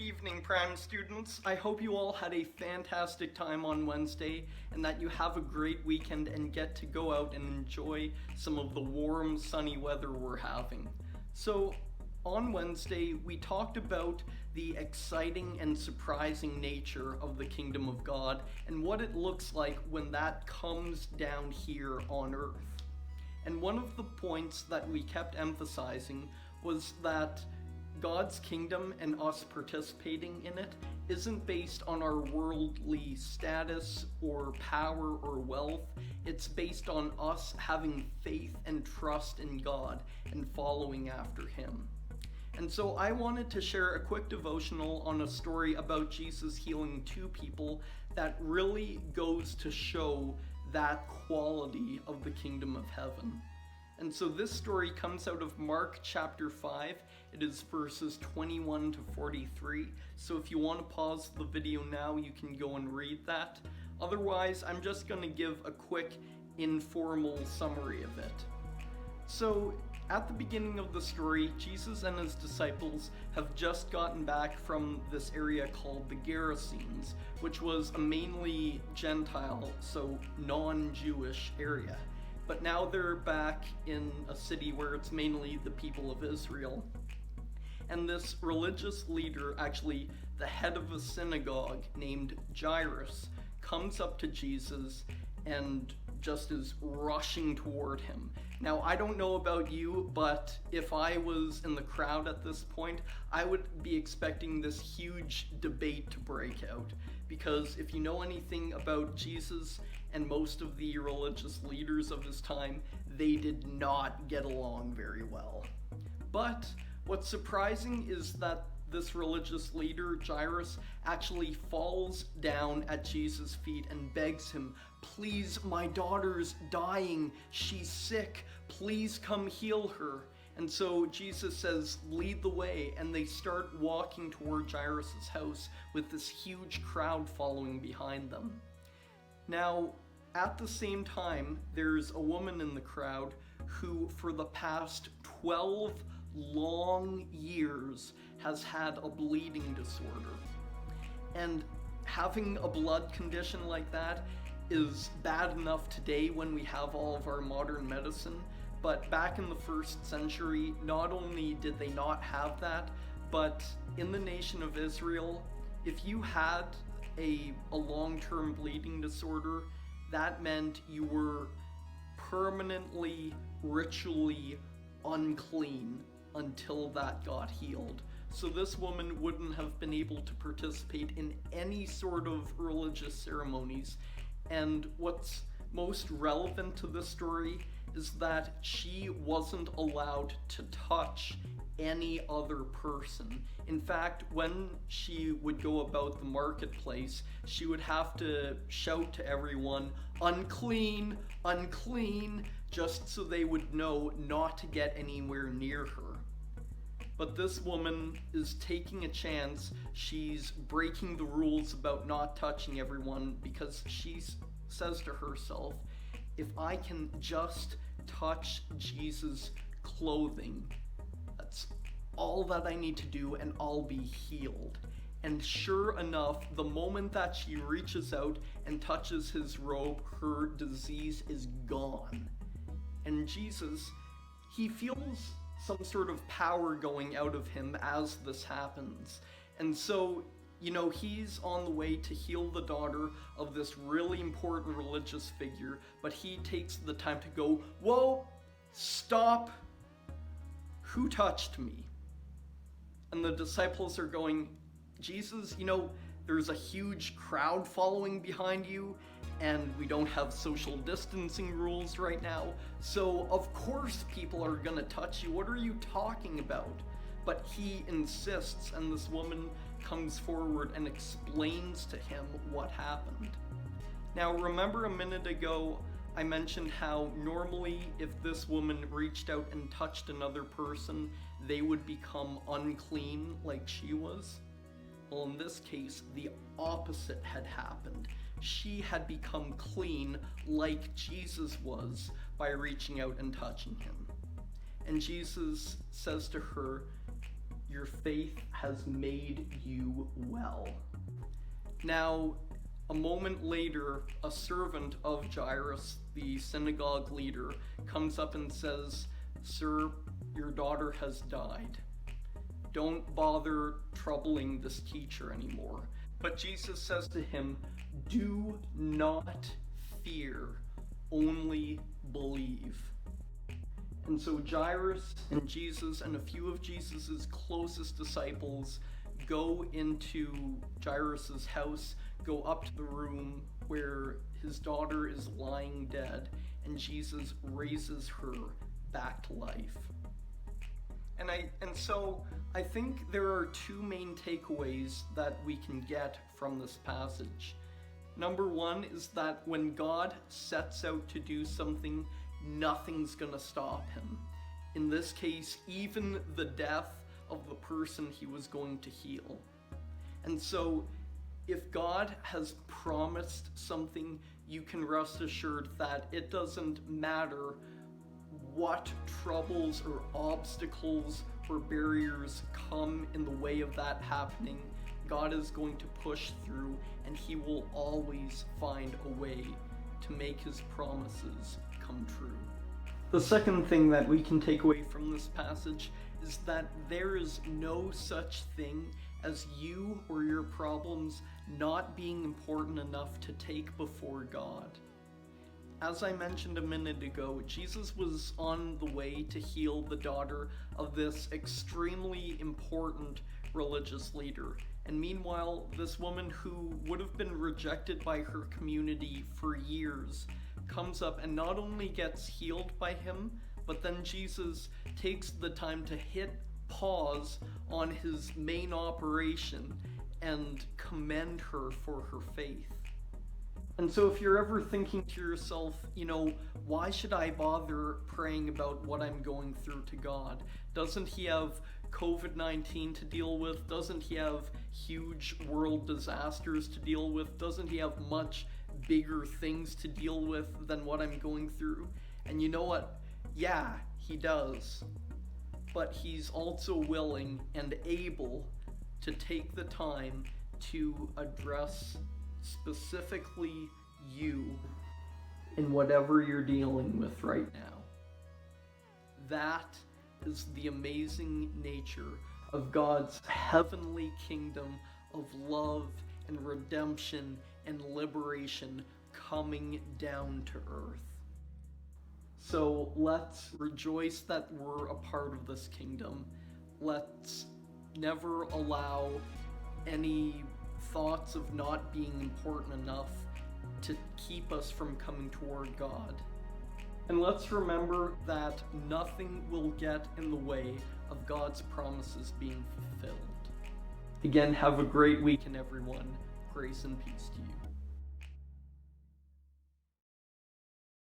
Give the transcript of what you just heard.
evening, PRYME students. I hope you all had a fantastic time on Wednesday and that you have a great weekend and get to go out and enjoy some of the warm, sunny weather we're having. So, on Wednesday, we talked about the exciting and surprising nature of the kingdom of God and what it looks like when that comes down here on earth. And one of the points that we kept emphasizing was that God's kingdom and us participating in it isn't based on our worldly status or power or wealth. It's based on us having faith and trust in God and following after Him. And so I wanted to share a quick devotional on a story about Jesus healing two people that really goes to show that quality of the kingdom of heaven. And so this story comes out of Mark chapter 5. It is verses 21 to 43. So if you want to pause the video now, you can go and read that. Otherwise, I'm just going to give a quick informal summary of it. So at the beginning of the story, Jesus and his disciples have just gotten back from this area called the Gerasenes, which was a mainly Gentile, so non-Jewish area. But now they're back in a city where it's mainly the people of Israel. And this religious leader, actually the head of a synagogue named Jairus, comes up to Jesus and just is rushing toward him. Now, I don't know about you, but if I was in the crowd at this point, I would be expecting this huge debate to break out. Because if you know anything about Jesus and most of the religious leaders of his time, they did not get along very well. But what's surprising is that this religious leader, Jairus, actually falls down at Jesus' feet and begs him, "Please, my daughter's dying. She's sick. Please come heal her." And so Jesus says, "Lead the way," and they start walking toward Jairus' house with this huge crowd following behind them. Now, at the same time, there's a woman in the crowd who, for the past 12 long years, has had a bleeding disorder. And having a blood condition like that is bad enough today when we have all of our modern medicine, but back in the first century, not only did they not have that, but in the nation of Israel, if you had a long-term bleeding disorder, that meant you were permanently, ritually unclean until that got healed. So this woman wouldn't have been able to participate in any sort of religious ceremonies. And what's most relevant to this story is that she wasn't allowed to touch any other person. In fact, when she would go about the marketplace, she would have to shout to everyone, "Unclean, unclean," just so they would know not to get anywhere near her. But this woman is taking a chance. She's breaking the rules about not touching everyone because she says to herself, "If I can just touch Jesus' clothing, that's all that I need to do and I'll be healed." And sure enough, the moment that she reaches out and touches his robe, her disease is gone. And Jesus, he feels some sort of power going out of him as this happens. And so, he's on the way to heal the daughter of this really important religious figure, but he takes the time to go, "Whoa, stop, who touched me?" And the disciples are going, "Jesus, there's a huge crowd following behind you, and we don't have social distancing rules right now, so of course people are gonna touch you. What are you talking about?" But he insists, and this woman comes forward and explains to him what happened. Now, remember a minute ago I mentioned how normally if this woman reached out and touched another person, they would become unclean like she was? Well, in this case, the opposite had happened. She had become clean like Jesus was by reaching out and touching him. And Jesus says to her, your faith has made you well." Now, a moment later, a servant of Jairus, the synagogue leader, comes up and says, "Sir, your daughter has died. Don't bother troubling this teacher anymore." But Jesus says to him, "Do not fear, only believe." And so Jairus and Jesus and a few of Jesus's closest disciples go into Jairus's house, go up to the room where his daughter is lying dead, and Jesus raises her back to life. And so I think there are two main takeaways that we can get from this passage. Number one is that when God sets out to do something, nothing's gonna stop him. In this case, even the death of the person he was going to heal. And so, if God has promised something, you can rest assured that it doesn't matter what troubles or obstacles or barriers come in the way of that happening. God is going to push through, and he will always find a way to make his promises come true. The second thing that we can take away from this passage is that there is no such thing as you or your problems not being important enough to take before God. As I mentioned a minute ago, Jesus was on the way to heal the daughter of this extremely important religious leader. And meanwhile, this woman who would have been rejected by her community for years comes up and not only gets healed by him, but then Jesus takes the time to hit pause on his main operation and commend her for her faith. And so if you're ever thinking to yourself, why should I bother praying about what I'm going through to God? Doesn't he have COVID-19 to deal with? Doesn't he have huge world disasters to deal with? Doesn't he have much bigger things to deal with than what I'm going through? And you know what? Yeah, he does. But he's also willing and able to take the time to address specifically you in whatever you're dealing with right now. That is the amazing nature of God's heavenly kingdom of love and redemption and liberation coming down to earth. So let's rejoice that we're a part of this kingdom. Let's never allow any thoughts of not being important enough to keep us from coming toward God. And let's remember that nothing will get in the way of God's promises being fulfilled. Again, have a great weekend, everyone. Grace and peace to you.